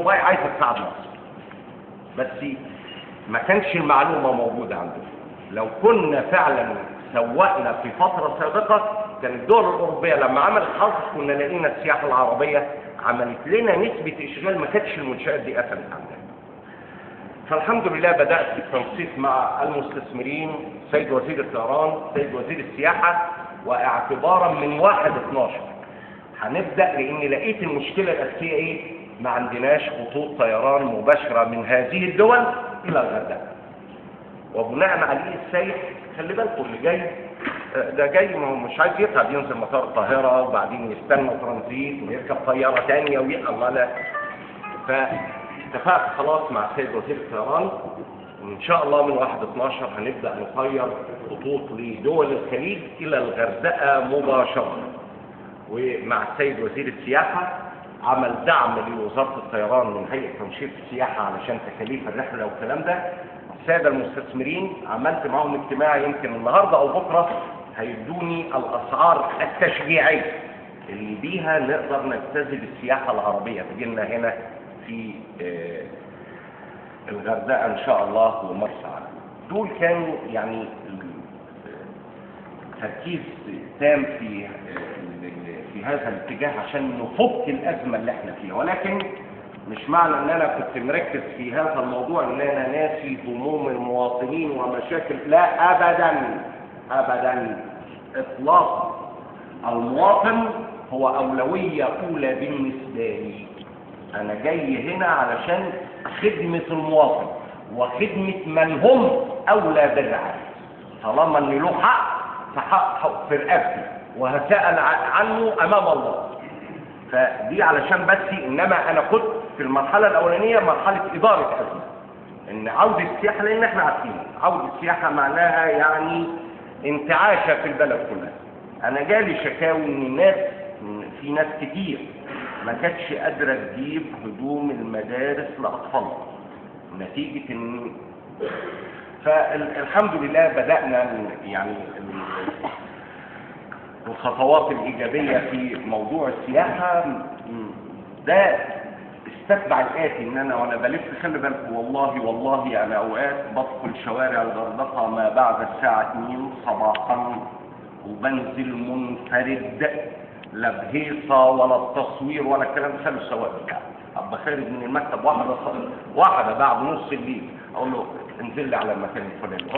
دبي عايزه تساعد مصر، بس ما كانش المعلومه موجوده عندنا. لو كنا فعلا سوقنا في فتره سابقه، كان الدول الاوروبيه لما عملت حظ كنا لقينا السياحه العربيه عملت لنا نسبه اشغال ما كانتش المنشات دي قفلت عندنا. فالحمد لله بدات بالتنسيق مع المستثمرين، سيد وزير الطيران، سيد وزير السياحه، واعتبارا من 1/12 هنبدا، لان لقيت المشكله الاساسيه ايه؟ ما عندناش خطوط طيران مباشره من هذه الدول الى الغردقه. وبناء عليه السايح خلي بالكم اللي جاي ده جاي ما هو مش عايز يتعب، ينزل مطار القاهره وبعدين يستنى ترانزيت ويركب طياره ثانيه الله لا. فاتفقت خلاص مع السيد وزير الطيران، وان شاء الله من 1/12 هنبدا نطير خطوط لدول الخليج الى الغردقه مباشره. ومع السيد وزير السياحه عمل دعم لوزاره الطيران من هيئه تنشيط السياحه علشان تكاليف الرحله والكلام ده. الساده المستثمرين عملت معهم اجتماع يمكن النهارده او بكره، هيدوني الاسعار التشجيعيه اللي بيها نقدر نجتذب السياحه العربيه تجي لنا هنا في الغردقه ان شاء الله ومرسى علم. دول كانوا يعني تركيز تام في هذا الاتجاه عشان نفك الازمه اللي احنا فيها، ولكن مش معنى ان انا كنت مركز في هذا الموضوع ان انا ناسي هموم المواطنين ومشاكل، لا ابدا ابدا اطلاقا. المواطن هو اولويه اولى بالنسبه لي. انا جاي هنا علشان خدمه المواطن وخدمه من هم اولى بالرعايه. طالما ان له حق فحق في رقبتي وهسأل عنه امام الله. فدي علشان بس، انما انا كنت في المرحله الاولانيه مرحله اداره ازمه، ان عوده السياحه، لان احنا عارفين عوده السياحه معناها يعني انتعاشه في البلد كلها. انا جالي شكاوي ان الناس، في ناس كتير ما كانتش قادره تجيب هدوم المدارس لاطفالها نتيجه ان، فالحمد لله بدانا يعني الخطوات الايجابيه في موضوع السياحه. ده استتبع الاتي، ان انا وانا بلف خلي بالكم والله انا اوقات بدخل شوارع الغردقه ما بعد الساعه 2 صباحا وبنزل منفرد، لا بهيصه ولا التصوير ولا الكلام ده، خلوا السواق بتاعي ابقى خارج من المكتب واحده بعد نص الليل اقول له انزل لي على المكان الفلاني.